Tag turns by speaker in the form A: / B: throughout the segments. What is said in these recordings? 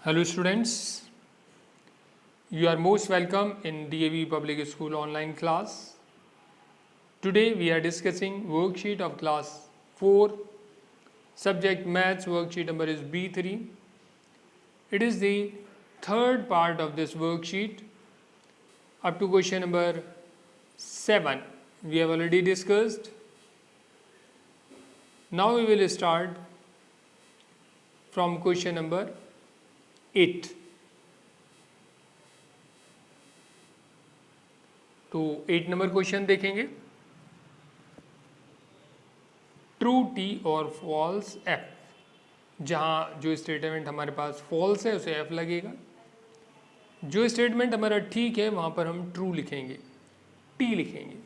A: Hello students, you are most welcome in DAV Public School online class. Today we are discussing worksheet of class 4, subject maths, worksheet number is B3. It is the third part of this worksheet up to question number 7. We have already discussed. Now we will start from question number 8. तो 8 number question देखेंगे. True T और false F. जहाँ जो statement हमारे पास false है उसे F लगेगा, जो स्टेटमेंट हमारा ठीक है वहाँ पर हम ट्रू लिखेंगे, टी लिखेंगे.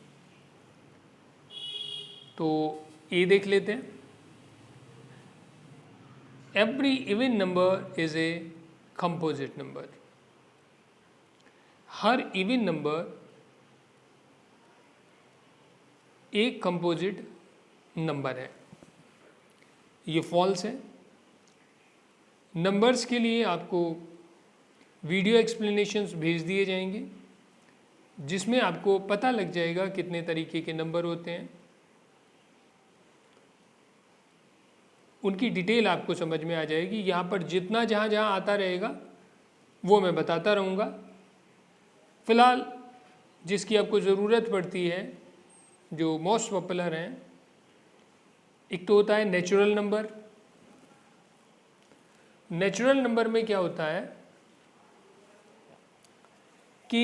A: तो ए देख लेते हैं. Every even number is a composite number. Her even number एक कंपोजिट नंबर है. ये फॉल्स है. नंबर्स के लिए आपको वीडियो एक्सप्लेनेशंस भेज दिए जाएंगे जिसमें आपको पता लग जाएगा कितने तरीके के नंबर होते हैं. उनकी डिटेल आपको समझ में आ जाएगी. यहाँ पर जितना जहाँ जहाँ आता रहेगा वो मैं बताता रहूँगा. फ़िलहाल जिसकी आपको ज़रूरत पड़ती है, जो मोस्ट पॉपुलर हैं, एक तो होता है नेचुरल नंबर. नेचुरल नंबर में क्या होता है कि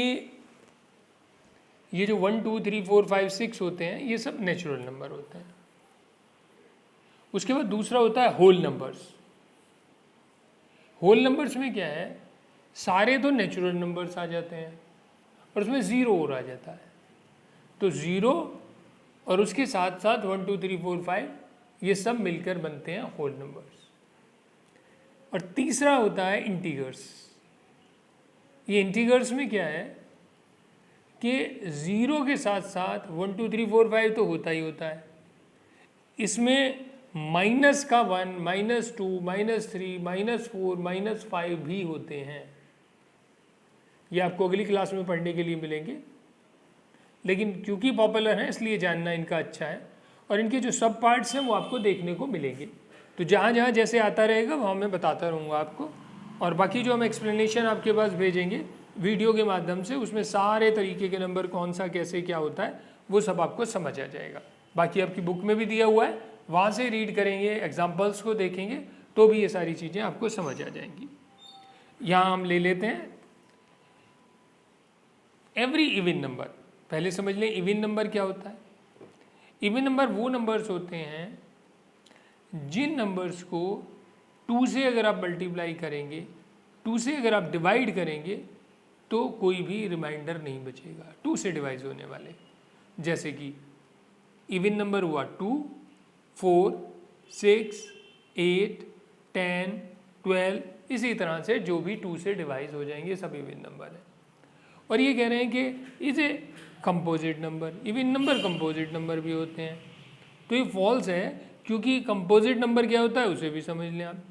A: ये जो 1 2 3 4 5 6 होते हैं ये सब नेचुरल नंबर होते हैं. उसके बाद दूसरा होता है होल नंबर्स. होल नंबर्स में क्या है, सारे तो नेचुरल नंबर्स आ जाते हैं और उसमें ज़ीरो और आ जाता है. तो ज़ीरो और उसके साथ साथ 1 2 3 4 5 ये सब मिलकर बनते हैं होल नंबर्स. और तीसरा होता है इंटीगर्स. ये इंटीगर्स में क्या है कि ज़ीरो के साथ साथ 1 2 3 4 5 तो होता ही होता है. इसमें माइनस का 1, -2, -3, -4, -5 भी होते हैं. ये आपको अगली क्लास में पढ़ने के लिए मिलेंगे, लेकिन क्योंकि पॉपुलर हैं इसलिए जानना इनका अच्छा है. और इनके जो सब पार्ट्स हैं वो आपको देखने को मिलेंगे. तो जहाँ जहाँ जैसे आता रहेगा वहाँ मैं बताता रहूँगा आपको. और बाकी जो हम एक्सप्लेनेशन आपके पास भेजेंगे वीडियो के माध्यम से, उसमें सारे तरीके के नंबर कौन सा कैसे क्या होता है वो सब आपको समझ आ जाएगा. बाकी आपकी बुक में भी दिया हुआ है, वहाँ से रीड करेंगे, एग्जाम्पल्स को देखेंगे तो भी ये सारी चीज़ें आपको समझ आ जाएंगी. यहाँ हम ले लेते हैं एवरी इवन नंबर. पहले समझ लें इवन नंबर क्या होता है. इवन नंबर वो नंबर्स होते हैं जिन नंबर्स को 2 से अगर आप मल्टीप्लाई करेंगे, 2 से अगर आप डिवाइड करेंगे तो कोई भी रिमाइंडर नहीं बचेगा 2 से डिवाइड होने वाले. जैसे कि इवन नंबर हुआ 2, 4, 6, 8, 10, 12, इसी तरह से जो भी 2 से डिवाइड हो जाएंगे सब इवन नंबर है. और ये कह रहे हैं कि इसे composite number. Even number composite number भी होते हैं. तो ये फॉल्स है, क्योंकि कंपोजिट नंबर क्या होता है उसे भी समझ लें आप.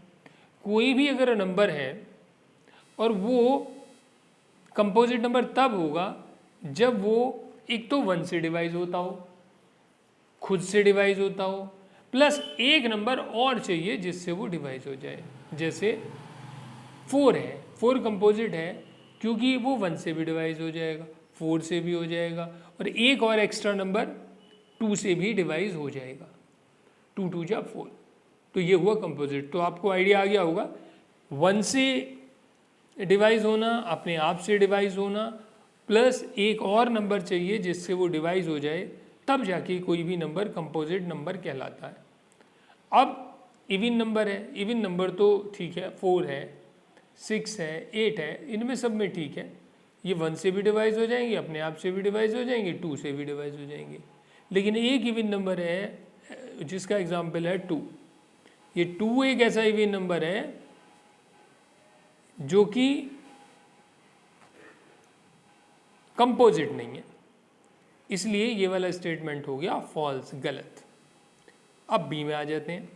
A: कोई भी अगर नंबर है और वो कंपोजिट नंबर तब होगा जब वो एक तो 1 से डिवाइड होता हो, खुद से डिवाइड होता हो, प्लस एक नंबर और चाहिए जिससे वो डिवाइड हो जाए. जैसे 4 है, 4 कंपोजिट है क्योंकि वो 1 से भी डिवाइड हो जाएगा, 4 से भी हो जाएगा, और एक और एक्स्ट्रा नंबर 2 से भी डिवाइड हो जाएगा. 2 2 जा 4. तो ये हुआ कंपोजिट. तो आपको आइडिया आ गया होगा, 1 से डिवाइड होना, अपने आप से डिवाइड होना, प्लस एक और नंबर चाहिए जिससे वो डिवाइड हो जाए, तब जाके कोई भी नंबर कंपोजिट नंबर कहलाता है. अब इवन नंबर है, इवन नंबर तो ठीक है, 4 है, 6 है, 8 है, इनमें सब में ठीक है. ये 1 से भी डिवाइड हो जाएंगे, अपने आप से भी डिवाइड हो जाएंगे, 2 से भी डिवाइड हो जाएंगे. लेकिन एक इवन नंबर है जिसका एग्जाम्पल है 2. ये 2 एक ऐसा इवन नंबर है जो कि कंपोजिट नहीं है, इसलिए ये वाला स्टेटमेंट हो गया फॉल्स, गलत. अब बी में आ जाते हैं.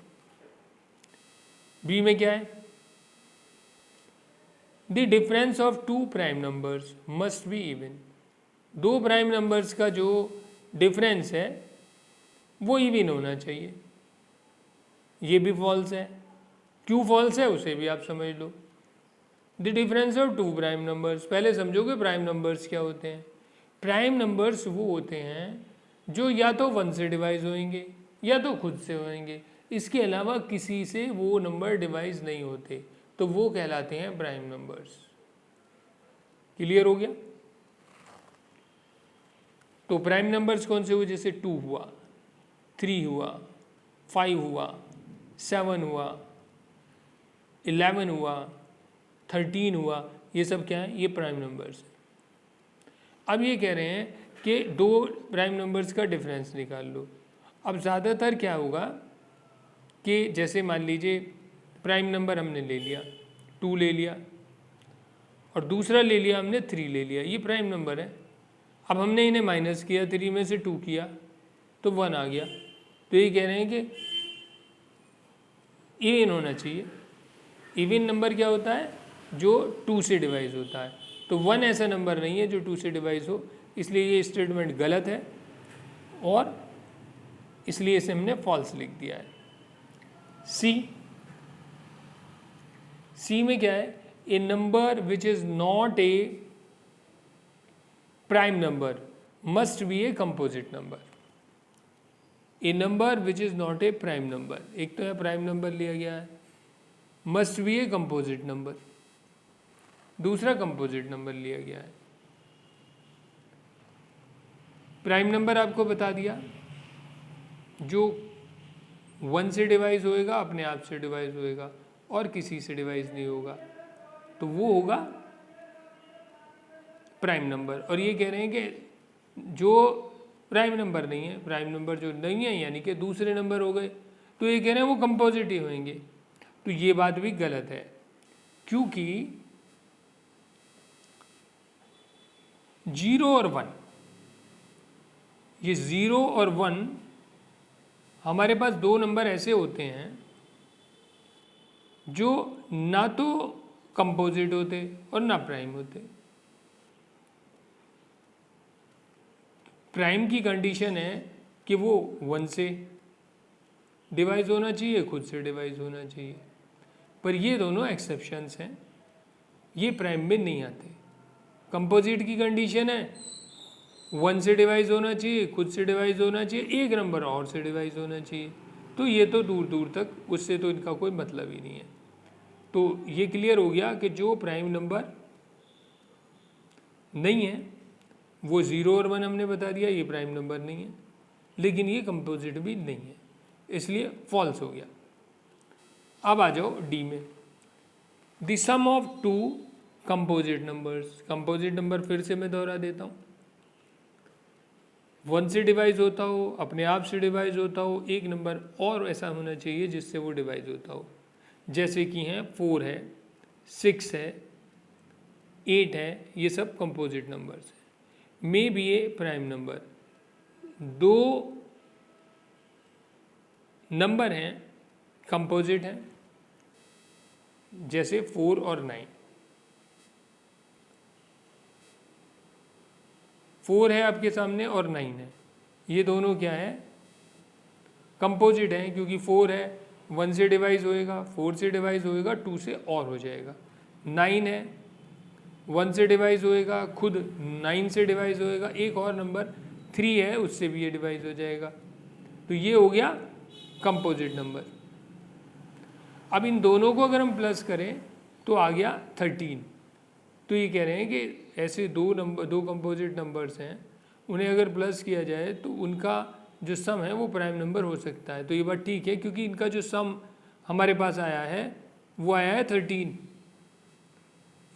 A: बी में क्या है, the difference of two prime numbers must be even. दो प्राइम नंबर्स का जो डिफरेंस है वो इवन होना चाहिए। ये भी फॉल्स है। क्यों फॉल्स है उसे भी आप समझ लो। The difference of two prime numbers, पहले समझोगे प्राइम नंबर्स क्या होते हैं। प्राइम नंबर्स वो होते हैं जो या तो 1 से डिवाइज होंगे या तो खुद से होंगे, इसके अलावा किसी से वो नंबर डिवाइज नहीं होते, तो वो कहलाते हैं प्राइम नंबर्स। क्लियर हो गया। तो प्राइम नंबर्स कौन से हुए, जैसे 2 हुआ, 3 हुआ, 5 हुआ, 7 हुआ, 11 हुआ, 13 हुआ, ये सब क्या है, ये प्राइम नंबर्स। अब ये कह रहे हैं कि दो प्राइम नंबर्स का डिफरेंस निकाल लो। अब ज़्यादातर क्या होगा कि जैसे मान लीजिए प्राइम नंबर हमने ले लिया 2 ले लिया और दूसरा ले लिया हमने 3 ले लिया, ये प्राइम नंबर है। अब हमने इन्हें माइनस किया, 3 में से 2 किया तो 1 आ गया। तो ये कह रहे हैं कि इवन होना चाहिए। इवन नंबर क्या होता है, जो 2 से डिवाइज होता है। तो 1 ऐसा नंबर नहीं है जो 2 से डिवाइज हो, इसलिए ये स्टेटमेंट गलत है और इसलिए इसे हमने फॉल्स लिख दिया है। सी में क्या है, a number which is not a prime number must be a composite number. A number which is not a prime number, एक तो है प्राइम नंबर लिया गया है, must be a composite number, दूसरा कंपोजिट नंबर लिया गया है। प्राइम नंबर आपको बता दिया जो 1 से डिवाइज होएगा, अपने आप से डिवाइज होएगा और किसी से डिवाइज नहीं होगा, तो वो होगा प्राइम नंबर। और ये कह रहे हैं कि जो प्राइम नंबर नहीं है, प्राइम नंबर जो नहीं है यानी कि दूसरे नंबर हो गए, तो ये कह रहे हैं वो कंपोजिट ही होंगे। तो ये बात भी गलत है, क्योंकि 0 और 1, ये 0 और 1 हमारे पास दो नंबर ऐसे होते हैं जो ना तो कंपोजिट होते और ना प्राइम होते। प्राइम की कंडीशन है कि वो 1 से डिवाइज होना चाहिए, खुद से डिवाइज होना चाहिए, पर ये दोनों एक्सेप्शंस हैं, ये प्राइम में नहीं आते। कंपोजिट की कंडीशन है 1 से डिवाइज होना चाहिए, खुद से डिवाइज होना चाहिए, एक नंबर और से डिवाइज होना चाहिए। तो ये तो दूर दूर तक, उससे तो इनका कोई मतलब ही नहीं है। तो ये क्लियर हो गया कि जो प्राइम नंबर नहीं है वो 0 और 1 हमने बता दिया, ये प्राइम नंबर नहीं है, लेकिन ये कंपोजिट भी नहीं है, इसलिए फॉल्स हो गया। अब आ जाओ डी में, the sum of two composite numbers. Composite number फिर से मैं दोहरा देता हूँ, 1 से डिवाइज होता हो, अपने आप से डिवाइज होता हो, एक नंबर और ऐसा होना चाहिए जिससे वो डिवाइज होता हो, जैसे कि हैं 4 है, 6 है, 8 है, ये सब कंपोजिट नंबर्स हैं। May be A prime number, दो नंबर हैं कंपोजिट हैं, जैसे 4 और 9। 4 है आपके सामने और 9 है, ये दोनों क्या है, कंपोजिट हैं, क्योंकि 4 है 1 से डिवाइज होएगा, 4 से डिवाइज होएगा, 2 से और हो जाएगा। 9 है 1 से डिवाइज होएगा, खुद 9 से डिवाइज होएगा, एक और नंबर 3 है उससे भी ये डिवाइज हो जाएगा। तो ये हो गया कंपोजिट नंबर। अब इन दोनों को अगर हम प्लस करें तो आ गया 13। तो ये कह रहे हैं कि ऐसे दो कंपोजिट नंबर्स हैं, उन्हें अगर प्लस किया जाए तो उनका जो सम है वो प्राइम नंबर हो सकता है। तो ये बात ठीक है, क्योंकि इनका जो सम हमारे पास आया है वो आया है 13,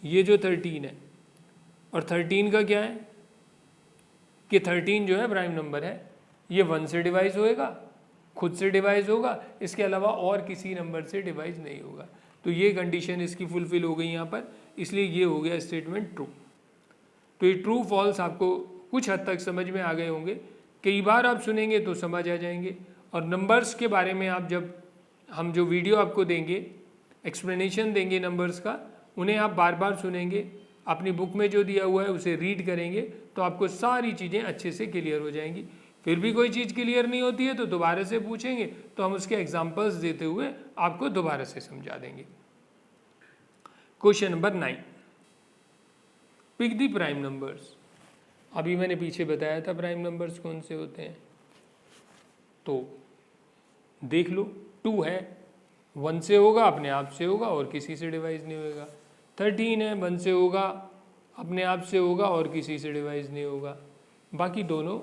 A: ये जो 13 है, और 13 का क्या है कि 13 जो है प्राइम नंबर है, ये 1 से डिवाइज होएगा, खुद से डिवाइज होगा, इसके अलावा और किसी नंबर से डिवाइज नहीं होगा। तो ये कंडीशन इसकी फुलफिल हो गई यहाँ पर, इसलिए ये हो गया स्टेटमेंट ट्रू। तो ये ट्रू फॉल्स आपको कुछ हद तक समझ में आ गए होंगे, कई बार आप सुनेंगे तो समझ आ जाएंगे। और नंबर्स के बारे में आप जब हम जो वीडियो आपको देंगे, एक्सप्लेनेशन देंगे नंबर्स का, उन्हें आप बार बार सुनेंगे, अपनी बुक में जो दिया हुआ है उसे रीड करेंगे तो आपको सारी चीज़ें अच्छे से क्लियर हो जाएंगी। फिर भी कोई चीज़ क्लियर नहीं होती है तो दोबारा से पूछेंगे तो हम उसके एग्जाम्पल्स देते हुए आपको दोबारा से समझा देंगे। Question number 9, pick the prime numbers. अभी मैंने पीछे बताया था प्राइम नंबर्स कौन से होते हैं, तो देख लो। 2 है, 1 से होगा, अपने आप से होगा और किसी से डिवाइड नहीं होगा। 13 है, 1 से होगा, अपने आप से होगा और किसी से डिवाइड नहीं होगा। बाकी दोनों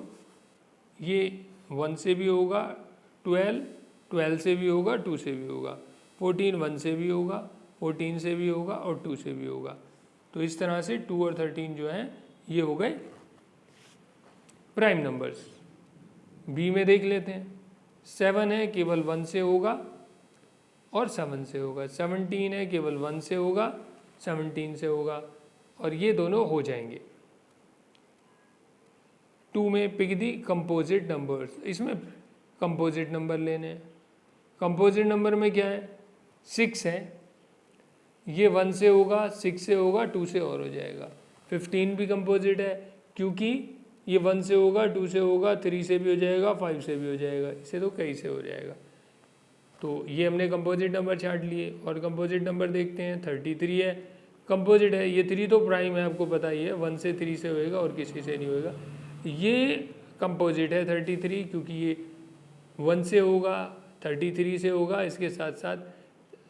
A: ये 1 से भी होगा, 12 से भी होगा, 2 से भी होगा। 14 1 से भी होगा, 14 से भी होगा और 2 से भी होगा। तो इस तरह से 2 और 13 जो हैं ये हो गए प्राइम नंबर्स। बी में देख लेते हैं। 7 है, केवल 1 से होगा और 7 से होगा। 17 है, केवल 1 से होगा, 17 से होगा और ये दोनों हो जाएंगे। 2 में पिक दी कंपोजिट नंबर्स। इसमें कंपोजिट नंबर लेने हैं। कंपोजिट नंबर में क्या है, 6 है, ये 1 से होगा, 6 से होगा, 2 से और हो जाएगा। 15 भी कंपोजिट है क्योंकि ये 1 से होगा, 2 से होगा, 3 से भी हो जाएगा, 5 से भी हो जाएगा, इसे तो कई से हो जाएगा। तो ये हमने कंपोजिट नंबर छाट लिए। और कंपोजिट नंबर देखते हैं। 33 है, कंपोजिट है, ये 3 तो प्राइम है, आपको पता ही है, 1 से 3 से होएगा और किसी से नहीं होएगा। ये कंपोजिट है 33 क्योंकि ये 1 से होगा, 33 से होगा, इसके साथ साथ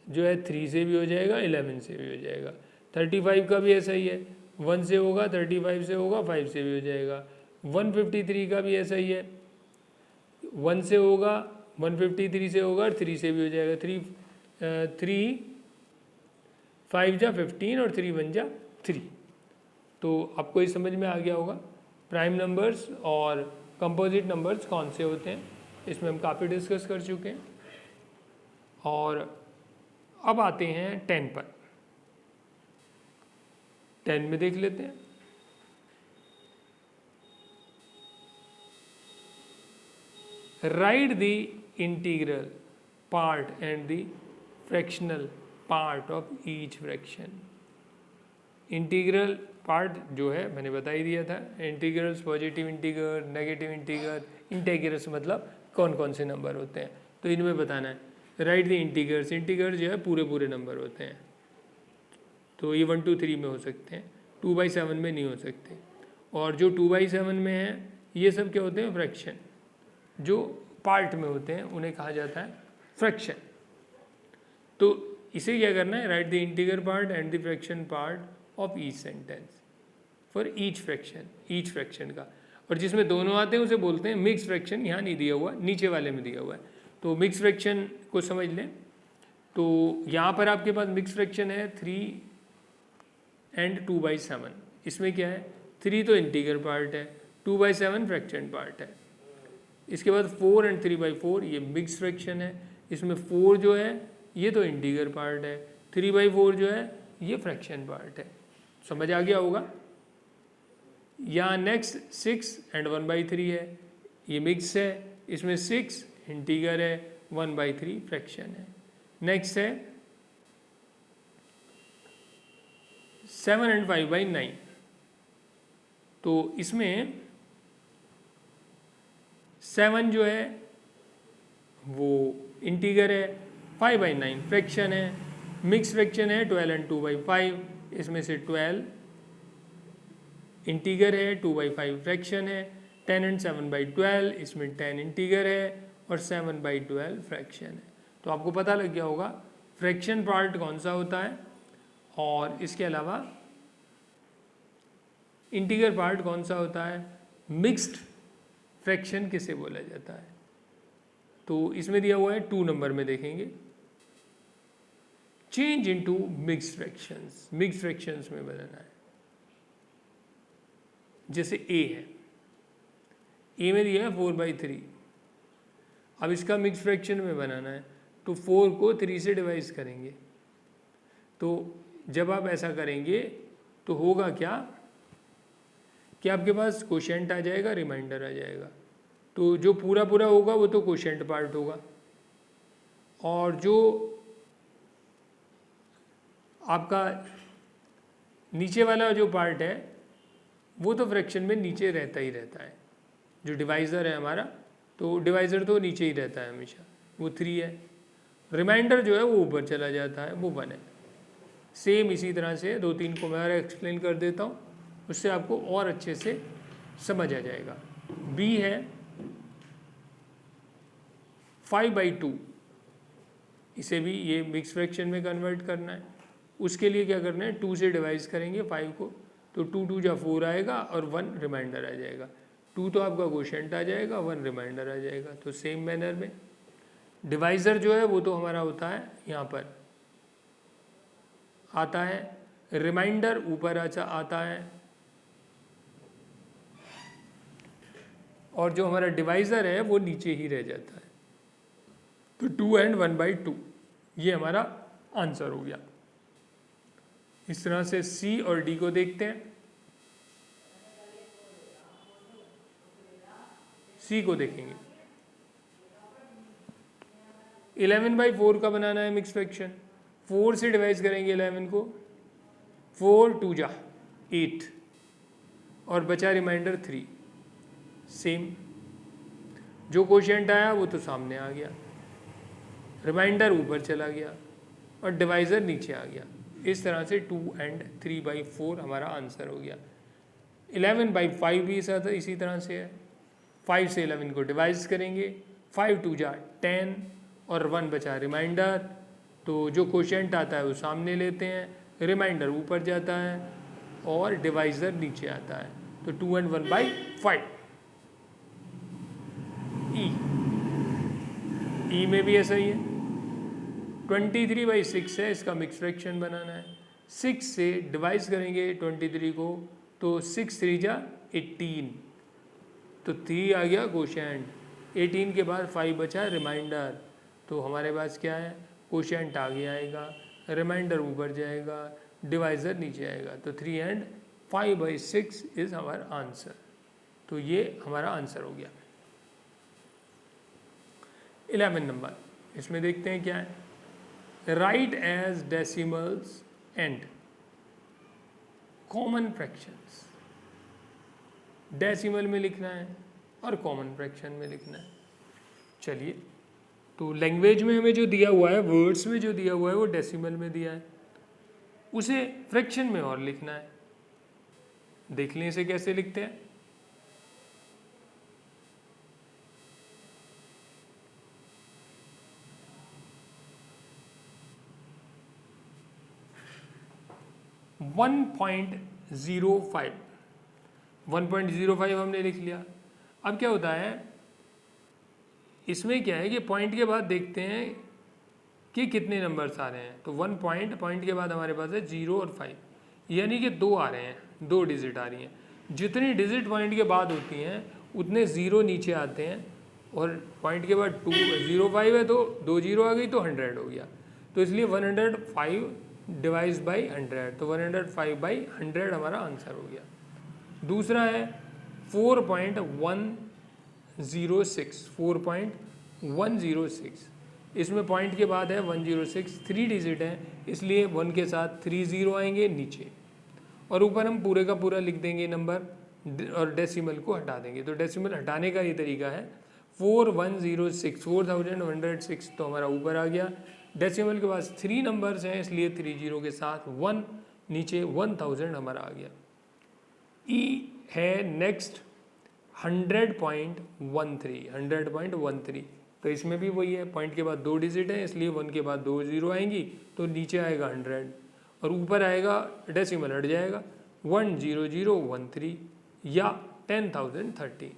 A: जो है 3 से भी हो जाएगा, 11 से भी हो जाएगा। 35 का भी ऐसा ही है, 1 से होगा, 35 से होगा, 5 से भी हो जाएगा। 153 का भी ऐसा ही है, 1 से होगा, 153 से होगा और 3 से भी हो जाएगा। 3 5 जा 15 और 3 1 जा 3। तो आपको ये समझ में आ गया होगा प्राइम नंबर्स और कंपोजिट नंबर्स कौन से होते हैं। इसमें हम काफ़ी डिस्कस कर चुके हैं। और अब आते हैं 10 पर। 10 में देख लेते हैं। Right the integral part and the fractional part of each fraction. Integral part जो है मैंने बता ही दिया था। Integrals, positive integral, negative integral, integrals मतलब कौन कौन से नंबर होते हैं, तो इनमें बताना है। राइट द इंटीग्रल्स, इंटीग्रल जो है पूरे पूरे नंबर होते हैं। तो ये 1 2 3 में हो सकते हैं, 2/7 में नहीं हो सकते। और जो 2/7 में है ये सब क्या होते हैं, फ्रैक्शन। जो पार्ट में होते हैं उन्हें कहा जाता है फ्रैक्शन। तो इसे क्या करना है, right the integral part and the fraction part of each sentence for each fraction का। और जिसमें दोनों आते हैं उसे बोलते हैं मिक्स फ्रैक्शन। यहाँ नहीं दिया हुआ, नीचे वाले में दिया हुआ है। तो मिक्स फ्रैक्शन को समझ लें। तो यहाँ पर आपके पास मिक्स फ्रैक्शन है 3 एंड 2/7। इसमें क्या है, 3 तो इंटीग्रल पार्ट है, 2/7 फ्रैक्शन पार्ट है। इसके बाद 4 एंड 3/4 ये मिक्स फ्रैक्शन है। इसमें 4 जो है ये तो इंटीग्रल पार्ट है, 3/4 जो है ये फ्रैक्शन पार्ट है। समझ आ गया होगा। यहाँ नेक्स्ट 6 एंड 1/3 है, ये मिक्स है। इसमें 6 इंटीग्रल है, 1/3 फ्रैक्शन है। नेक्स्ट है 7 एंड 5/9। तो इसमें 7 जो है वो इंटीग्रल है, 5/9 फ्रैक्शन है। मिक्स फ्रैक्शन है 12 एंड 2/5। इसमें से 12 इंटीग्रल है, 2/5 फ्रैक्शन है। 10 एंड 7/12, इसमें 10 इंटीग्रल है और 7/12 फ्रैक्शन है। तो आपको पता लग गया होगा फ्रैक्शन पार्ट कौन सा होता है और इसके अलावा इंटीग्रल पार्ट कौन सा होता है, मिक्स्ड फ्रैक्शन किसे बोला जाता है। तो इसमें दिया हुआ है 2 नंबर में देखेंगे, change into mixed fractions. Mixed fractions में बनाना है। जैसे ए है, ए में दिया है 4/3। अब इसका मिक्स फ्रैक्शन में बनाना है तो 4 को 3 से डिवाइड करेंगे। तो जब आप ऐसा करेंगे तो होगा क्या कि आपके पास कोशेंट आ जाएगा, रिमाइंडर आ जाएगा। तो जो पूरा पूरा होगा वो तो कोशेंट पार्ट होगा और जो आपका नीचे वाला जो पार्ट है वो तो फ्रैक्शन में नीचे रहता ही रहता है, जो डिवाइज़र है हमारा, तो डिवाइज़र तो नीचे ही रहता है हमेशा, वो 3 है। रिमाइंडर जो है वो ऊपर चला जाता है, वो 1 है। सेम इसी तरह से 2-3 को मैं और एक्सप्लेन कर देता हूँ, उससे आपको और अच्छे से समझ आ जाएगा। बी है 5/2, इसे भी ये मिक्स फ्रैक्शन में कन्वर्ट करना है। उसके लिए क्या करना है, 2 से डिवाइड करेंगे 5 को, तो 2 2 जा 4 आएगा और 1 रिमाइंडर आ जाएगा। 2 तो आपका क्वोशिएंट आ जाएगा, 1 रिमाइंडर आ जाएगा। तो सेम मैनर में डिवाइज़र जो है वो तो हमारा होता है यहाँ पर आता है, रिमाइंडर ऊपर आता है, और जो हमारा डिवाइज़र है वो नीचे ही रह जाता है। तो 2 and 1/2 ये हमारा आंसर हो गया। इस तरह से सी और डी को देखते हैं। सी को देखेंगे, 11/4 का बनाना है मिक्स फ्रैक्शन। 4 से डिवाइड करेंगे 11 को, 4 2 जा 8 और बचा रिमाइंडर 3। सेम जो क्वोशिएंट आया वो तो सामने आ गया, रिमाइंडर ऊपर चला गया और डिवाइज़र नीचे आ गया। इस तरह से 2 and 3/4 हमारा आंसर हो गया। 11/5 भी इसी तरह से है। 5 से 11 को डिवाइड करेंगे, 5 2 जा 10 और 1 बचा रिमाइंडर, तो जो क्वोशिएंट आता है वो सामने लेते हैं, रिमाइंडर ऊपर जाता है और डिवाइज़र नीचे आता है। तो 2 and 1/5। ई में भी ऐसा ही है। 23/6 है, इसका मिक्स फ्रैक्शन बनाना है। 6 से डिवाइड करेंगे 23 को, तो 6 3 जा 18, तो 3 आ गया क्वोशिएंट। 18 के बाद 5 बचा रिमाइंडर, तो हमारे पास क्या है, क्वोशिएंट आगे आएगा, रिमाइंडर ऊपर जाएगा, डिवाइज़र नीचे आएगा। तो 3 and 5/6 इज़ हमारा आंसर। तो ये हमारा आंसर हो गया। 11 नंबर, इसमें देखते हैं क्या है। Write as decimals and common fractions. Decimal में लिखना है और कॉमन फ्रैक्शन में लिखना है। चलिए, तो लैंग्वेज में हमें जो दिया हुआ है, वर्ड्स में जो दिया हुआ है वो डेसिमल में दिया है, उसे फ्रैक्शन में और लिखना है। देख लें इसे कैसे लिखते हैं। वन 1.05 हमने लिख लिया। अब क्या होता है, इसमें क्या है कि पॉइंट के बाद देखते हैं कि कितने नंबर्स आ रहे हैं। तो 1 पॉइंट के बाद हमारे पास है 0 और 5, यानी कि 2 आ रहे हैं, 2 डिजिट आ रही हैं। जितनी डिजिट पॉइंट के बाद होती हैं उतने 0 नीचे आते हैं, और पॉइंट के बाद 205 है तो 2 0 आ गई तो 100 हो गया। तो इसलिए 105 डिवाइड बाई 100, तो 105/100 हमारा आंसर हो गया। दूसरा है 4.106, इसमें पॉइंट के बाद है 106, 3 डिजिट है, इसलिए 1 के साथ 3 0 आएंगे नीचे, और ऊपर हम पूरे का पूरा लिख देंगे नंबर और डेसिमल को हटा देंगे। तो डेसिमल हटाने का ये तरीका है। 4106, 4106 तो हमारा ऊपर आ गया। डेसिमल के पास 3 नंबर्स हैं, इसलिए 3 0 के साथ 1 नीचे, 1000 हमारा आ गया। ई है नेक्स्ट 100.13, तो इसमें भी वही है, पॉइंट के बाद 2 डिजिट है, इसलिए 1 के बाद 2 0 आएंगी तो नीचे आएगा 100 और ऊपर आएगा, डेसिमल हट जाएगा, 10013 या 10,030।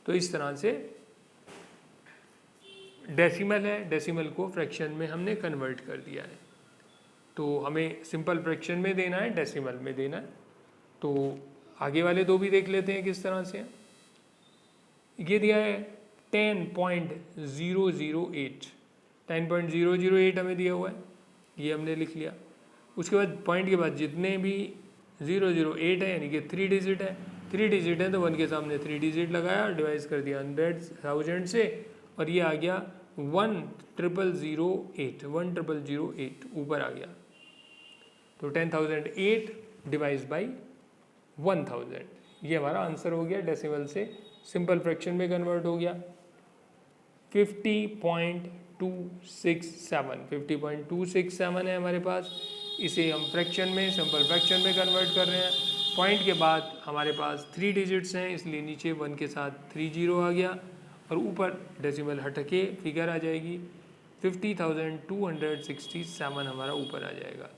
A: तो इस तरह से डेसिमल है, डेसिमल को फ्रैक्शन में हमने कन्वर्ट कर दिया है। तो हमें सिंपल फ्रैक्शन में देना है, डेसिमल में देना है। तो आगे वाले 2 भी देख लेते हैं किस तरह से। ये दिया है 10.008, 10.008 हमें दिया हुआ है, ये हमने लिख लिया। उसके बाद पॉइंट के बाद जितने भी 008 है, यानी कि 3 डिजिट है, 3 डिजिट है तो 1 के सामने 3 डिजिट लगाया, डिवाइड कर दिया 100,000 से, और ये आ गया 1,008 ऊपर आ गया। तो 10,008 डिवाइड बाई 1000। ये हमारा आंसर हो गया, डेसिमल से सिंपल फ्रैक्शन में कन्वर्ट हो गया। 50.267 है हमारे पास। इसे हम फ्रैक्शन में, सिंपल फ्रैक्शन में कन्वर्ट कर रहे हैं। पॉइंट के बाद हमारे पास 3 डिजिट्स हैं, इसलिए नीचे 1 के साथ 3 जीरो आ गया और ऊपर डेसिमल हट के फिगर आ जाएगी। 50,267 हमारा ऊपर आ जाएगा।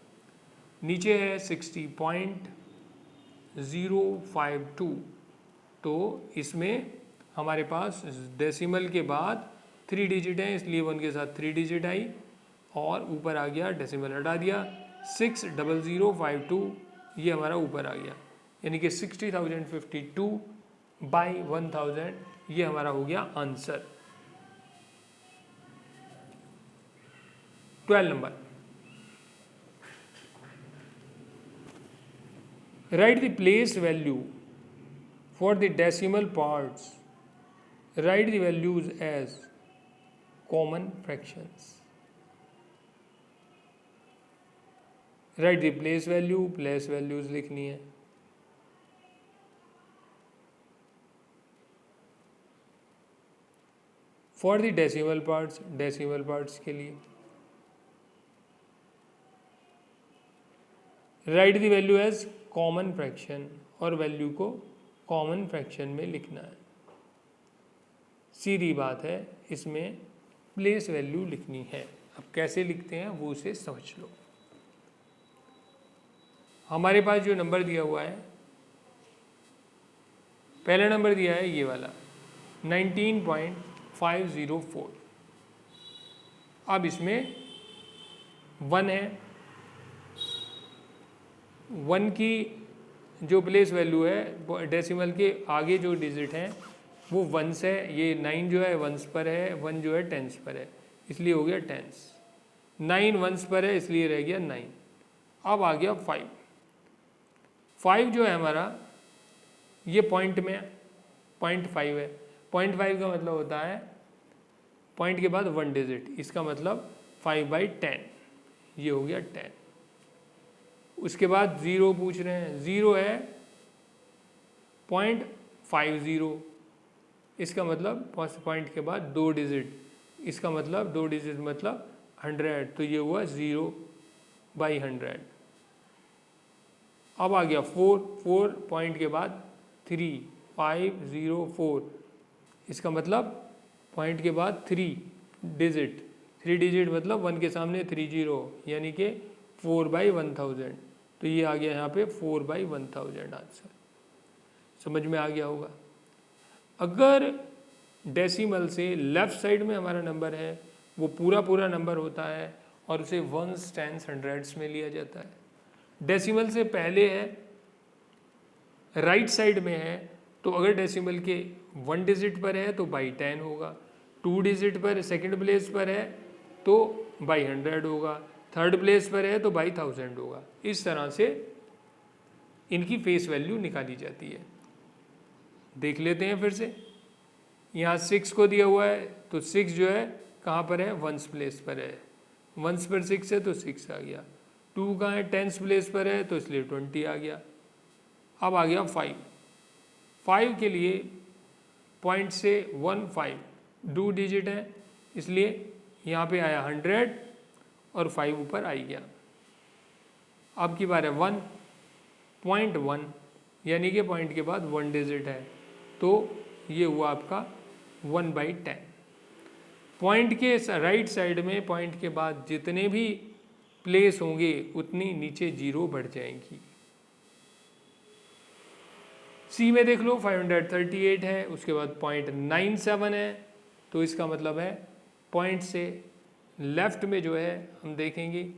A: नीचे है 60.052, तो इसमें हमारे पास डेसिमल के बाद 3 डिजिट है, इसलिए 1 के साथ 3 डिजिट आई और ऊपर आ गया, डेसिमल हटा दिया 60052, ये हमारा ऊपर आ गया। यानी कि 60,052/1000 ये हमारा हो गया answer. 12 number, write the place value for the decimal parts. Write the values as common fractions. Write the place value, place values लिखनी है। For the decimal parts, decimal parts के लिए write the value as common fraction, और value को common fraction में लिखना है। सीधी बात है, इसमें प्लेस वैल्यू लिखनी है। अब कैसे लिखते हैं वो उसे समझ लो। हमारे पास जो नंबर दिया हुआ है, पहला नंबर दिया है ये वाला 19.504। अब इसमें 1 है, 1 की जो प्लेस वैल्यू है, डेसिमल के आगे जो डिजिट हैं वो वंस है। ये 9 जो है वंस पर है, 1 जो है टेंस पर है, इसलिए हो गया टेंस। 9 वंस पर है, इसलिए रह गया 9। अब आ गया 5। 5 जो है हमारा ये पॉइंट में 0.5 है। 0.5 का मतलब होता है पॉइंट के बाद 1 डिजिट, इसका मतलब 5/10, ये हो गया 10। उसके बाद 0 पूछ रहे हैं, 0 है 0.50, इसका मतलब पॉइंट के बाद 2 डिजिट, इसका मतलब 2 डिजिट मतलब 100, तो ये हुआ 0/100। अब आ गया 4 पॉइंट के बाद 3, 504, इसका मतलब पॉइंट के बाद 3 डिजिट, 3 डिजिट मतलब 1 के सामने 30, यानी कि 4/1000, तो ये आ गया यहाँ पे 4/1000 आंसर। समझ में आ गया होगा। अगर डेसिमल से लेफ्ट साइड में हमारा नंबर है, वो पूरा नंबर होता है और उसे वंस, टेंस, हंड्रेड्स में लिया जाता है। डेसिमल से पहले है, राइट साइड में है, तो अगर डेसिमल के 1 डिजिट पर है तो बाई 10 होगा, 2 डिजिट पर सेकंड प्लेस पर है तो बाई 100 होगा, थर्ड प्लेस पर है तो बाई 1000 होगा। इस तरह से इनकी फेस वैल्यू निकाली जाती है। देख लेते हैं फिर से। यहाँ 6 को दिया हुआ है, तो 6 जो है कहाँ पर है, वंस प्लेस पर है, वंस पर 6 है तो 6 आ गया। 2 कहाँ है, टेंस प्लेस पर है, तो इसलिए 20 आ गया। अब आ गया 5 के लिए पॉइंट से 1, 5 2 डिजिट है, इसलिए यहाँ पे आया 100 और 5 ऊपर आ गया। अब की बार है 1.1, यानी कि पॉइंट के बाद 1 डिजिट है, तो ये हुआ आपका 1/10। पॉइंट के राइट साइड में पॉइंट के बाद जितने भी प्लेस होंगे उतनी नीचे 0 बढ़ जाएंगी। सी में देख लो 538 है, उसके बाद 0.97 है, तो इसका मतलब है पॉइंट से लेफ्ट में जो है हम देखेंगे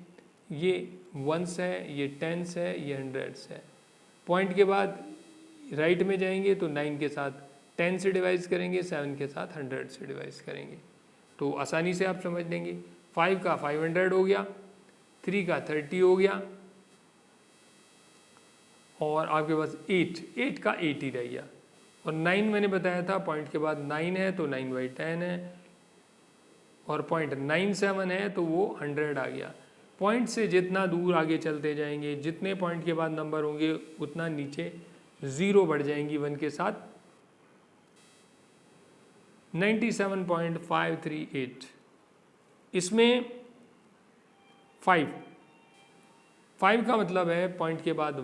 A: ये वंस है, ये टेंस है, ये हंड्रेड्स है। पॉइंट के बाद राइट में जाएंगे तो 9 के साथ 10 से डिवाइड करेंगे, 7 के साथ 100 से डिवाइड करेंगे, तो आसानी से आप समझ लेंगे। 5 का 500 हो गया, 3 का 30 हो गया, और आपके पास 8 का 80 रह गया। और 9 मैंने बताया था पॉइंट के बाद 9 है तो 9/10 है, और 0.97 है तो वो 100 आ गया। पॉइंट से जितना दूर आगे चलते जाएंगे, जितने पॉइंट के बाद नंबर होंगे उतना नीचे ज़ीरो बढ़ जाएंगी 1 के साथ। 97.538, इसमें 5 का मतलब है पॉइंट के बाद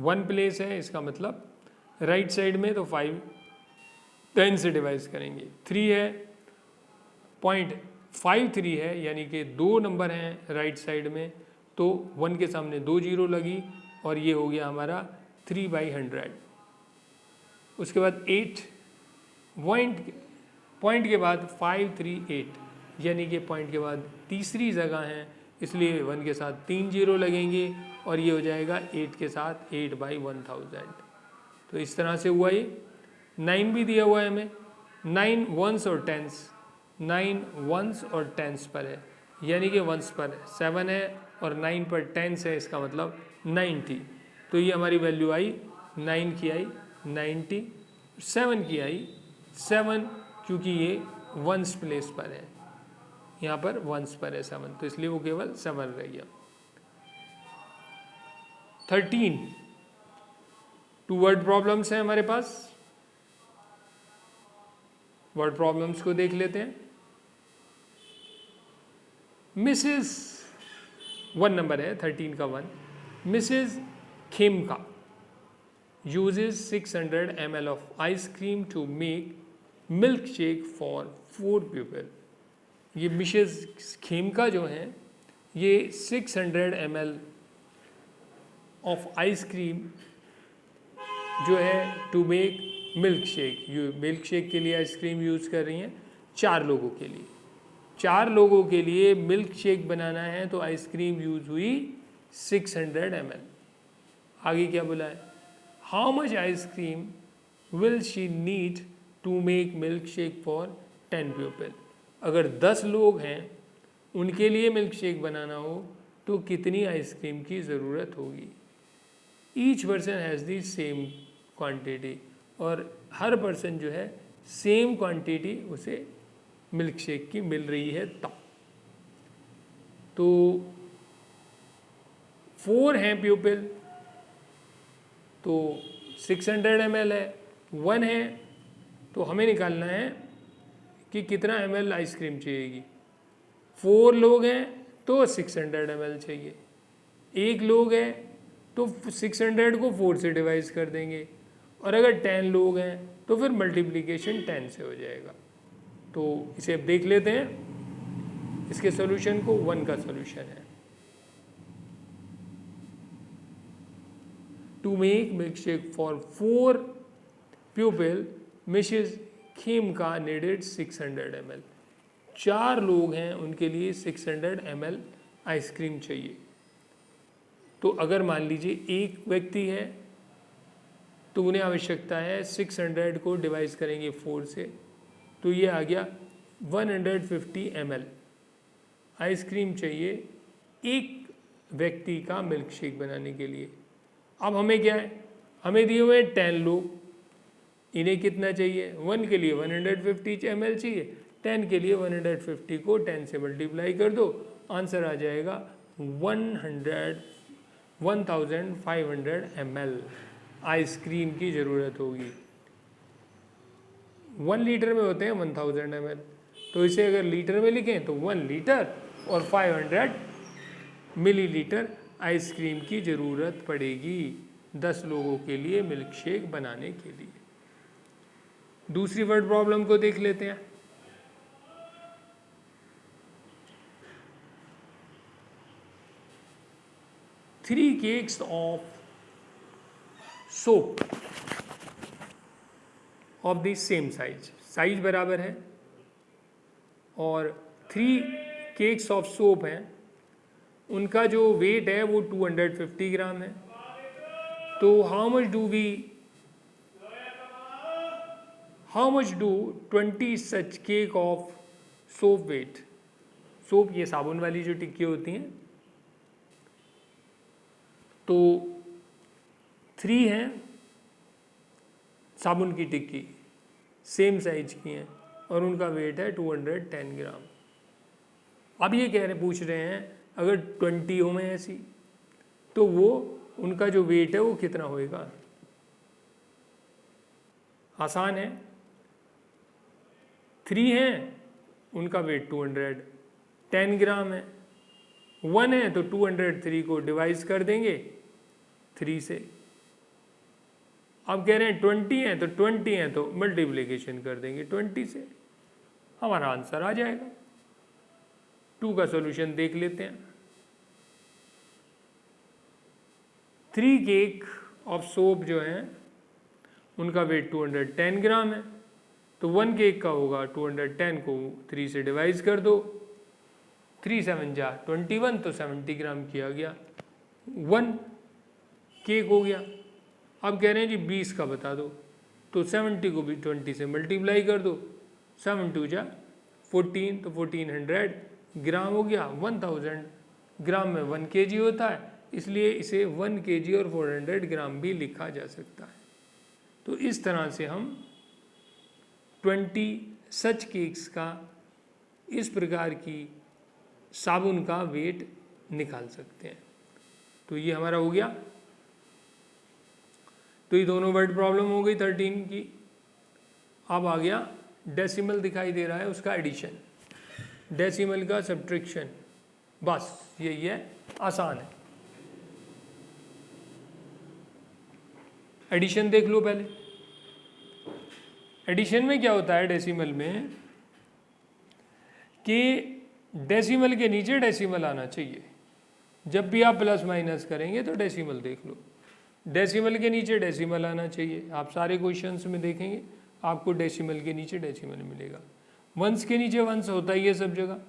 A: 1 प्लेस है, इसका मतलब राइट साइड में, तो 5 10 से डिवाइड करेंगे। 3 है, 0.53 है, यानी कि 2 नंबर हैं राइट साइड में, तो 1 के सामने 2 जीरो लगी और ये हो गया हमारा 3/100। उसके बाद 8 पॉइंट के बाद 538, यानी कि पॉइंट के बाद तीसरी जगह है, इसलिए 1 के साथ 3 जीरो लगेंगे और ये हो जाएगा 8 के साथ 8/1000। तो इस तरह से हुआ ये। 9 भी दिया हुआ है हमें, 9 वंस और टेंस, 9 वंस और टेंस पर है, यानी कि वंस पर 7 है और 9 पर टेंस है, इसका मतलब 90। तो ये हमारी वैल्यू आई, 9 की आई 90, 7 की आई 7, क्योंकि ये वंस प्लेस पर है, यहाँ पर वंस पर है 7, तो इसलिए वो केवल 7 रह गया। 13 2 वर्ड प्रॉब्लम्स हैं हमारे पास। वर्ड प्रॉब्लम्स को देख लेते हैं। मिसेस 1 नंबर है, 13 का 1। Mrs Khemka uses 600 ml of ice cream to make milkshake for 4 people। ये मिसेस खेमका जो हैं ये 600 ml ऑफ आइसक्रीम जो है to make milkshake, milkshake के लिए आइसक्रीम यूज़ कर रही हैं 4 लोगों के लिए। 4 लोगों के लिए मिल्क शेक बनाना है तो आइसक्रीम यूज़ हुई 600 ml। आगे क्या बोला है, how much ice cream will she need to make milkshake for 10 people. अगर 10 लोग हैं उनके लिए मिल्क शेक बनाना हो तो कितनी आइसक्रीम की ज़रूरत होगी। Each person has the same quantity, और हर पर्सन जो है सेम क्वांटिटी उसे मिल्क शेक की मिल रही है तब। तो 4 हैं प्यूपिल तो 600 ml है, 1 है तो हमें निकालना है कि कितना ml आइसक्रीम चाहिएगी। 4 लोग हैं तो 600 ml चाहिए, 1 लोग है तो 600 को 4 से डिवाइड कर देंगे, और अगर 10 लोग हैं तो फिर मल्टीप्लिकेशन 10 से हो जाएगा। तो इसे अब देख लेते हैं, इसके सॉल्यूशन को। 1 का सॉल्यूशन है, to make milkshake for 4 people Mrs Khemka needed 600 ml। 4 लोग हैं उनके लिए 600 ml आइसक्रीम चाहिए। तो अगर मान लीजिए एक व्यक्ति है तो उन्हें आवश्यकता है 600 को डिवाइड करेंगे 4 से, तो ये आ गया 150 ml आइसक्रीम चाहिए एक व्यक्ति का मिल्क शेक बनाने के लिए। अब हमें क्या है, हमें दिए हुए हैं 10 लोग, इन्हें कितना चाहिए, 1 के लिए 150 ml चाहिए, 10 के लिए 150 को 10 से मल्टीप्लाई कर दो, आंसर आ जाएगा 1500 ml आइसक्रीम की ज़रूरत होगी। 1 लीटर में होते हैं 1000 ml, तो इसे अगर लीटर में लिखें तो 1 लीटर और 500 मिलीलीटर आइसक्रीम की ज़रूरत पड़ेगी 10 लोगों के लिए मिल्क शेक बनाने के लिए। दूसरी वर्ड प्रॉब्लम को देख लेते हैं। Three cakes of soap of the same size, size बराबर है, और 3 केक्स ऑफ सोप हैं, उनका जो वेट है वो 250 ग्राम है। तो how much do 20 such cake of soap weight. Soap ये साबुन वाली जो टिक्की होती हैं, तो 3 हैं साबुन की टिक्की, सेम साइज की हैं और उनका वेट है 210 ग्राम। अब ये पूछ रहे हैं अगर 20 हो में ऐसी, तो वो उनका जो वेट है वो कितना होएगा। आसान है। 3 हैं, उनका वेट 210 ग्राम है। 1 है तो 203 को डिवाइड कर देंगे 3 से। अब कह रहे हैं 20 हैं, तो 20 हैं तो मल्टीप्लिकेशन कर देंगे 20 से, हमारा आंसर आ जाएगा। 2 का सॉल्यूशन देख लेते हैं। 3 केक ऑफ सोप जो है उनका वेट 210 ग्राम है, तो 1 केक का होगा 210 को 3 से डिवाइड कर दो, 3 7 जा 21, तो 70 ग्राम किया गया, 1 केक हो गया। अब कह रहे हैं जी 20 का बता दो, तो 70 को भी 20 से मल्टीप्लाई कर दो, 7 2 जा 14, तो 1400 ग्राम हो गया। 1000 ग्राम में 1 kg होता है, इसलिए इसे 1 kg और 400 ग्राम भी लिखा जा सकता है। तो इस तरह से हम 20 सच केक्स का, इस प्रकार की साबुन का वेट निकाल सकते हैं। तो ये हमारा हो गया। तो ये दोनों वर्ड प्रॉब्लम हो गई 13 की। अब आ गया डेसिमल दिखाई दे रहा है, उसका एडिशन, डेसिमल का सब्ट्रैक्शन, बस यही है, आसान है। एडिशन देख लो पहले। एडिशन में क्या होता है डेसिमल में, कि डेसिमल के नीचे डेसिमल आना चाहिए। जब भी आप प्लस माइनस करेंगे तो डेसिमल देख लो, डेसिमल के नीचे डेसिमल आना चाहिए। आप सारे क्वेश्चंस में देखेंगे आपको डेसिमल के नीचे डेसिमल मिलेगा। वंस के नीचे वंस होता ही है सब जगह।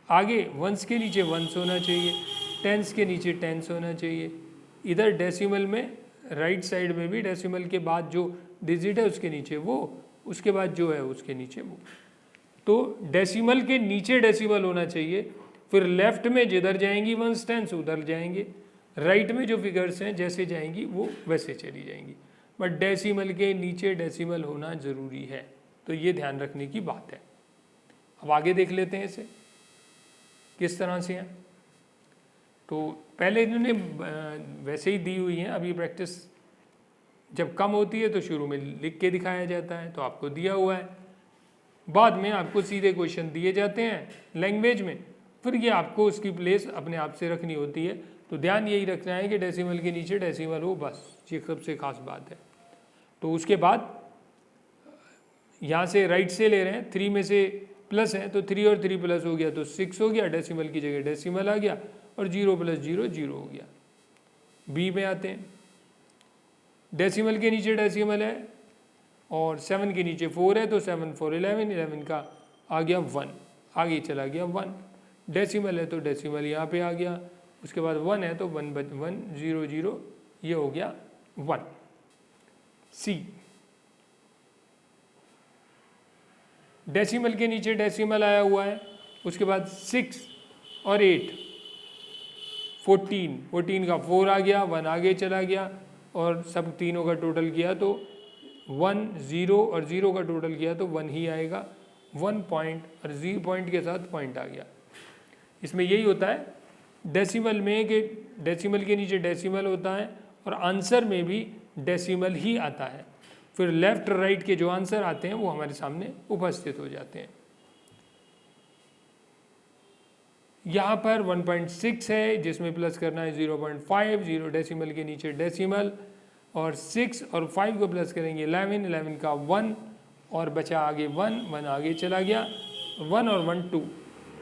A: आगे वंस के नीचे वंस होना चाहिए, टेंस के नीचे टेंस होना चाहिए। इधर डेसिमल में राइट साइड में भी डेसिमल के बाद जो डिजिट है उसके नीचे वो, उसके बाद जो है उसके नीचे वो। तो डेसिमल के नीचे डेसिमल होना चाहिए। फिर लेफ्ट में जिधर जाएंगी वंस टेंस उधर जाएंगे, राइट में जो फिगर्स हैं जैसे जाएंगी वो वैसे चली जाएंगी, बट डेसिमल के नीचे डेसिमल होना ज़रूरी है। तो ये ध्यान रखने की बात है। अब आगे देख लेते हैं इसे किस तरह से है। तो पहले इन्होंने वैसे ही दी हुई हैं, अभी प्रैक्टिस जब कम होती है तो शुरू में लिख के दिखाया जाता है, तो आपको दिया हुआ है। बाद में आपको सीधे क्वेश्चन दिए जाते हैं लैंग्वेज में, फिर ये आपको उसकी प्लेस अपने आप से रखनी होती है। तो ध्यान यही रखना है कि डेसिमल के नीचे डेसिमल हो, बस ये सबसे खास बात है। तो उसके बाद यहाँ से राइट से ले रहे हैं, 3 में से प्लस है तो 3 और 3 प्लस हो गया तो 6 हो गया, डेसिमल की जगह डेसिमल आ गया, और 0 + 0 0 हो गया। बी में आते हैं, डेसिमल के नीचे डेसिमल है और 7 के नीचे 4 है, तो 7 4 11, 11 का आ गया 1, आगे चला गया 1। डेसिमल है तो डेसिमल यहाँ पे आ गया, उसके बाद 1 है तो 1 0 0, ये हो गया 1। सी, डेसिमल के नीचे डेसिमल आया हुआ है, उसके बाद 6 और 8, 14 का 4 आ गया, 1 आगे चला गया, और सब तीनों का टोटल किया तो 1 0 और 0 का टोटल किया तो 1 ही आएगा। 1 पॉइंट और 0 पॉइंट के साथ पॉइंट आ गया। इसमें यही होता है डेसिमल में कि डेसिमल के नीचे डेसिमल होता है और आंसर में भी डेसिमल ही आता है। फिर लेफ्ट राइट के जो आंसर आते हैं वो हमारे सामने उपस्थित हो जाते हैं। यहाँ पर 1.6 है जिसमें प्लस करना है 0.5, 0 डेसिमल के नीचे डेसिमल, और 6 और 5 को प्लस करेंगे 11, 11 का 1, और बचा आगे 1, 1 आगे चला गया, 1 और 1 2,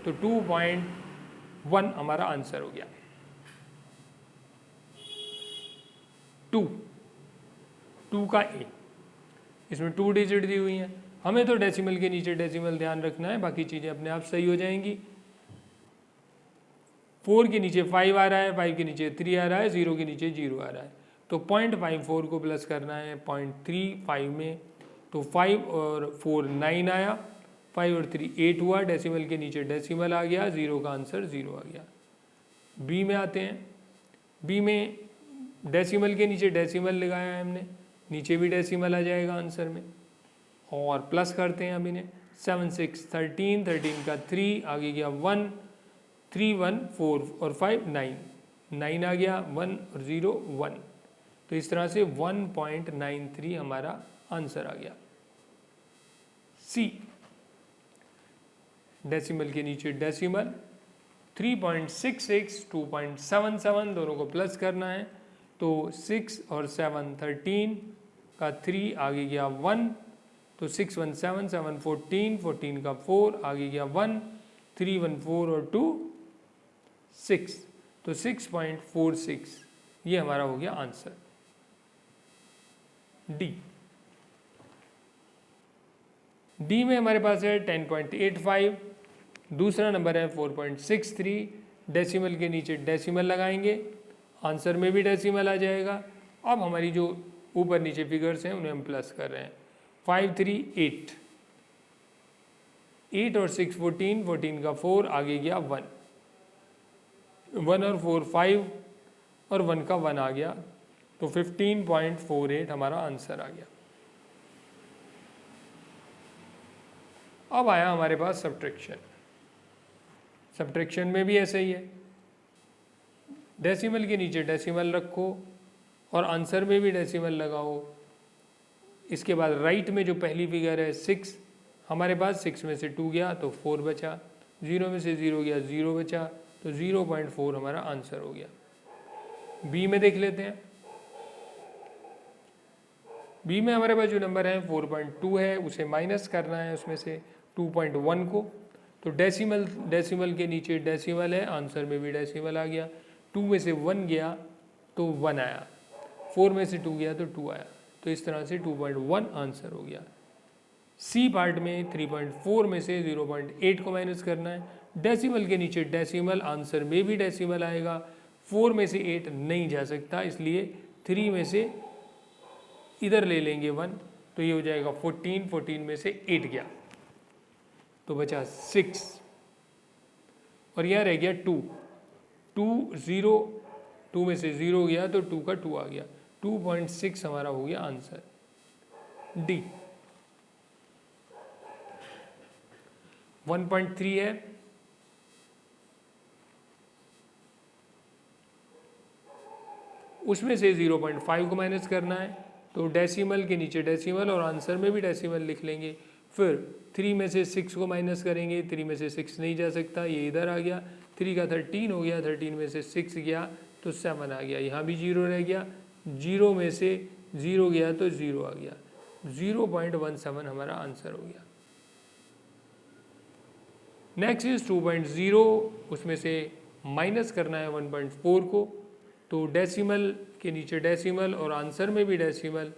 A: तो 2.1 हमारा आंसर हो गया। 2 का ए, इसमें 2 डिजिट दी हुई हैं। हमें तो डेसिमल के नीचे डेसिमल ध्यान रखना है, बाकी चीज़ें अपने आप सही हो जाएंगी। 4 के नीचे 5 आ रहा है, 5 के नीचे 3 आ रहा है, 0 के नीचे 0 आ रहा है, तो 0.54 को प्लस करना है 0.35 में, तो 5 और 4 9 आया, 5 और 3 8 हुआ, डेसिमल के नीचे डेसिमल आ गया, 0 का आंसर 0 आ गया। बी में आते हैं, बी में डेसिमल के नीचे डेसिमल लगाया है हमने, नीचे भी डेसिमल आ जाएगा आंसर में, और प्लस करते हैं अब इन्हें, 7 6 13, 13 का 3 आगे गया 1, 3 1 4 और 5 9, 9 आ गया 1 और 0 1। तो इस तरह से 1.93 हमारा आंसर आ गया। सी, डेसिमल के नीचे डेसिमल, 3.66 2.77 दोनों को प्लस करना है। तो 6 और 7 13 का 3 आगे गया 1, तो 6 1 7 7 14, 14 का 4 आगे गया 1, 3 1 4 और 2 6, तो 6.46 ये हमारा हो गया आंसर। डी में हमारे पास है 10.85, दूसरा नंबर है 4.63, डेसिमल के नीचे डेसिमल लगाएंगे, आंसर में भी डेसिमल आ जाएगा। अब हमारी जो ऊपर नीचे फिगर्स हैं उन्हें हम प्लस कर रहे हैं। 5 3 8, 8 और 6 14, 14 का 4 आगे गया 1, 1 और 4 5 और 1 का 1 आ गया, तो 15.48 हमारा आंसर आ गया। अब आया हमारे पास सब्ट्रैक्शन। सब्ट्रैक्शन में भी ऐसा ही है, डेसिमल के नीचे डेसिमल रखो और आंसर में भी डेसिमल लगाओ। इसके बाद राइट में जो पहली फिगर है 6, हमारे पास 6 में से 2 गया तो 4 बचा, 0 में से 0 गया 0 बचा, तो 0.4 हमारा आंसर हो गया। बी में देख लेते हैं। बी में हमारे पास जो नंबर है 4.2 है, उसे माइनस करना है उसमें से 2.1 को। तो डेसिमल के नीचे डेसिमल है, आंसर में भी डेसिमल आ गया। 2 में से 1 गया तो 1 आया, 4 में से 2 गया तो 2 आया, तो इस तरह से 2.1 आंसर हो गया। सी पार्ट में 3.4 में से 0.8 को माइनस करना है, डेसिमल के नीचे डेसिमल, आंसर में भी डेसिमल आएगा। 4 में से 8 नहीं जा सकता, इसलिए 3 में से इधर ले लेंगे 1, तो ये हो जाएगा 14, 14 में से 8 गया तो बचा 6, और यहाँ रह गया 2, 2 में से 0 गया तो 2 का 2 आ गया, 2.6 हमारा हो गया आंसर। डी 1.3 है, उसमें से 0.5 को माइनस करना है, तो डेसिमल के नीचे डेसिमल और आंसर में भी डेसिमल लिख लेंगे। फिर 3 में से 6 को माइनस करेंगे, 3 में से 6 नहीं जा सकता, ये इधर आ गया, 3 का 13 हो गया, 13 में से 6 गया तो 7 आ गया, यहाँ भी 0 रह गया, 0 में से 0 गया तो 0 आ गया, 0.17 हमारा आंसर हो गया। नेक्स्ट इज 2.0, उसमें से माइनस करना है 1.4 को, तो डेसिमल के नीचे डेसिमल और आंसर में भी डेसिमल,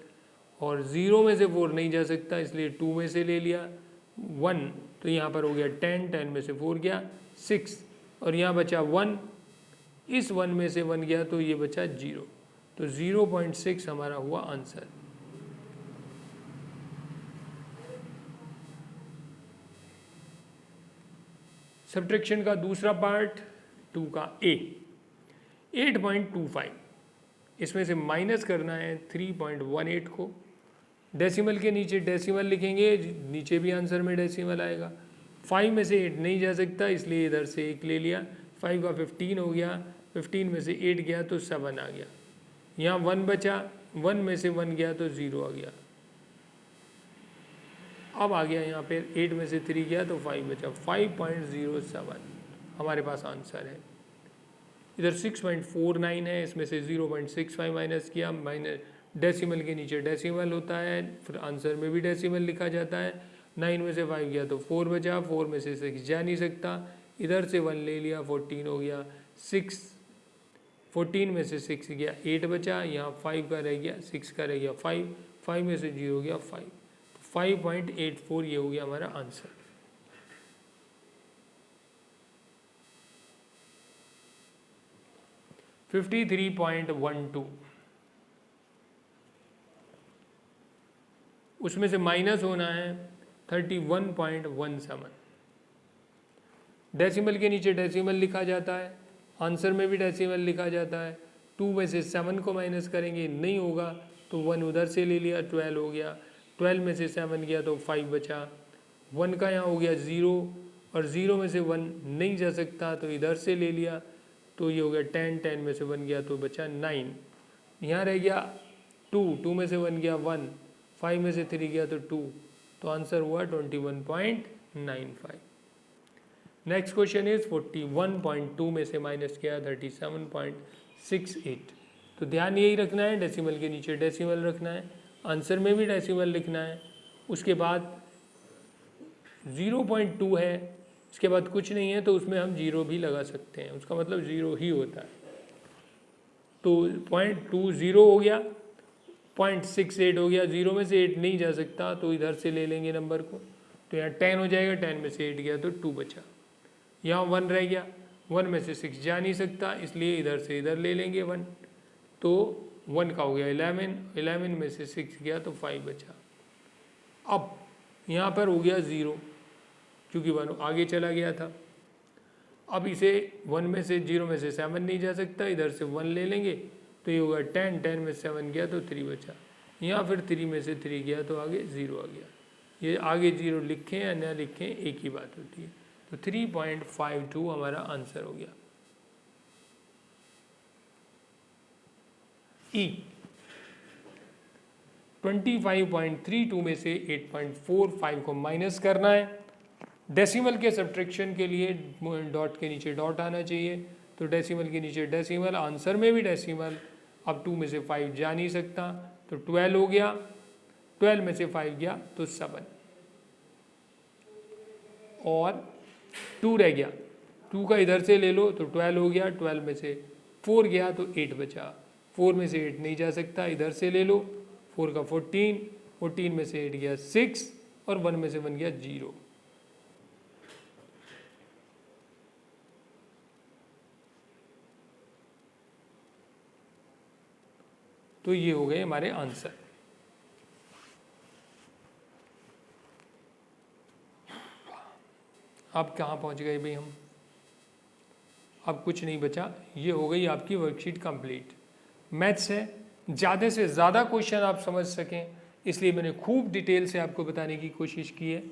A: और 0 में से 4 नहीं जा सकता इसलिए 2 में से ले लिया 1, तो यहाँ पर हो गया 10, 10 में से 4 गया 6, और यहाँ बचा 1, इस 1 में से 1 गया तो ये बचा 0, तो 0.6 हमारा हुआ आंसर। सब्ट्रैक्शन का दूसरा पार्ट 2 का ए, 8.25, इसमें से माइनस करना है 3.18 को, डेसिमल के नीचे डेसिमल लिखेंगे, नीचे भी आंसर में डेसिमल आएगा। 5 में से 8 नहीं जा सकता इसलिए इधर से 1 ले लिया, 5 का 15 हो गया, 15 में से 8 गया तो 7 आ गया, यहाँ 1 बचा, 1 में से 1 गया तो 0 आ गया। अब आ गया यहाँ पे 8 में से 3 गया तो 5 बचा, 5.07 हमारे पास आंसर है। इधर 6.49 है, इसमें से 0.65 माइनस किया, माइनस डेसिमल के नीचे डेसिमल होता है, फिर आंसर में भी डेसिमल लिखा जाता है। 9 में से 5 गया तो 4 बचा, 4 में से 6 जा नहीं सकता, इधर से 1 ले लिया, 14 हो गया, 14 में से 6 गया 8 बचा, यहाँ 5 का रह गया, 6 का रह गया 5, 5 में से 0 गया 5, 5.84 ये हो गया हमारा आंसर। $53.12, उसमें से माइनस होना है 31.17, डेसिमल के नीचे डेसिमल लिखा जाता है, आंसर में भी डेसिमल लिखा जाता है। 2 में से 7 को माइनस करेंगे, नहीं होगा तो 1 उधर से ले लिया, 12 हो गया, 12 में से 7 गया तो 5 बचा, 1 का यहाँ हो गया 0 और 0 में से 1 नहीं जा सकता तो इधर से ले लिया, तो ये हो गया 10, 10 में से 1 गया तो बचा 9। यहाँ रह गया 2, 2 में से 1 गया 1, 5 में से 3 गया तो 2, तो आंसर हुआ 21.95। नेक्स्ट क्वेश्चन इज 41.2 में से माइनस किया 37.68। तो ध्यान यही रखना है, डेसिमल के नीचे डेसिमल रखना है, आंसर में भी डेसिमल लिखना है। उसके बाद 0.2 है, इसके बाद कुछ नहीं है तो उसमें हम 0 भी लगा सकते हैं, उसका मतलब 0 ही होता है। तो 0.20 हो गया, 0.68 हो गया, 0 में से 8 नहीं जा सकता तो इधर से ले लेंगे नंबर को, तो यहाँ 10 हो जाएगा, 10 में से 8 गया तो 2 बचा। यहाँ 1 रह गया, 1 में से 6 जा नहीं सकता इसलिए इधर से इधर ले लेंगे 1, तो 1 का हो गया 11, 11 में से 6 गया तो 5 बचा। अब यहाँ पर हो गया 0 क्योंकि 1 आगे चला गया था। अब इसे 1 में से 0 में से 7 नहीं जा सकता, इधर से 1 ले लेंगे तो ये होगा 10, 10 में 7 गया तो 3 बचा। यहाँ फिर 3 में से 3 गया तो आगे 0 आ गया। ये आगे 0 लिखें या न लिखें एक ही बात होती है। तो 3.52 हमारा आंसर हो गया। ई 25.32 में से 8.45 को माइनस करना है। डेसिमल के सब्ट्रैक्शन के लिए डॉट के नीचे डॉट आना चाहिए, तो डेसिमल के नीचे डेसिमल, आंसर में भी डेसिमल। अब 2 में से 5 जा नहीं सकता तो 12 हो गया, 12 में से 5 गया तो 7 और 2 रह गया, 2 का इधर से ले लो तो 12 हो गया, 12 में से 4 गया तो 8 बचा, 4 में से 8 नहीं जा सकता इधर से ले लो, 4 का 14, 14 में से 8 गया 6 और 1 में से 1 गया 0। तो ये हो गए हमारे आंसर। अब कहाँ पहुँच गए भाई हम, अब कुछ नहीं बचा। ये हो गई आपकी वर्कशीट कंप्लीट। मैथ्स है, ज़्यादा से ज़्यादा क्वेश्चन आप समझ सकें इसलिए मैंने खूब डिटेल से आपको बताने की कोशिश की है,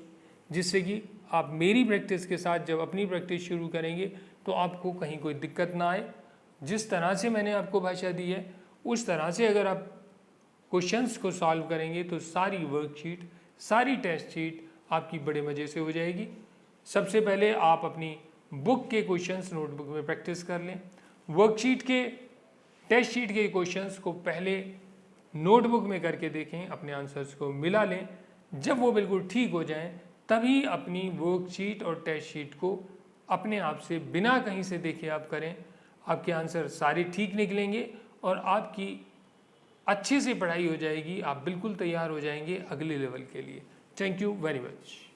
A: जिससे कि आप मेरी प्रैक्टिस के साथ जब अपनी प्रैक्टिस शुरू करेंगे तो आपको कहीं कोई दिक्कत ना आए। जिस तरह से मैंने आपको भाषा दी है उस तरह से अगर आप क्वेश्चंस को सॉल्व करेंगे तो सारी वर्कशीट, सारी टेस्ट शीट आपकी बड़े मज़े से हो जाएगी। सबसे पहले आप अपनी बुक के क्वेश्चंस नोटबुक में प्रैक्टिस कर लें। वर्कशीट के, टेस्ट शीट के क्वेश्चंस को पहले नोटबुक में करके देखें, अपने आंसर्स को मिला लें। जब वो बिल्कुल ठीक हो जाएं तभी अपनी वर्कशीट और टेस्ट शीट को अपने आप से बिना कहीं से देखे आप करें। आपके आंसर सारे ठीक निकलेंगे और आपकी अच्छे से पढ़ाई हो जाएगी, आप बिल्कुल तैयार हो जाएंगे अगले लेवल के लिए। Thank you very much.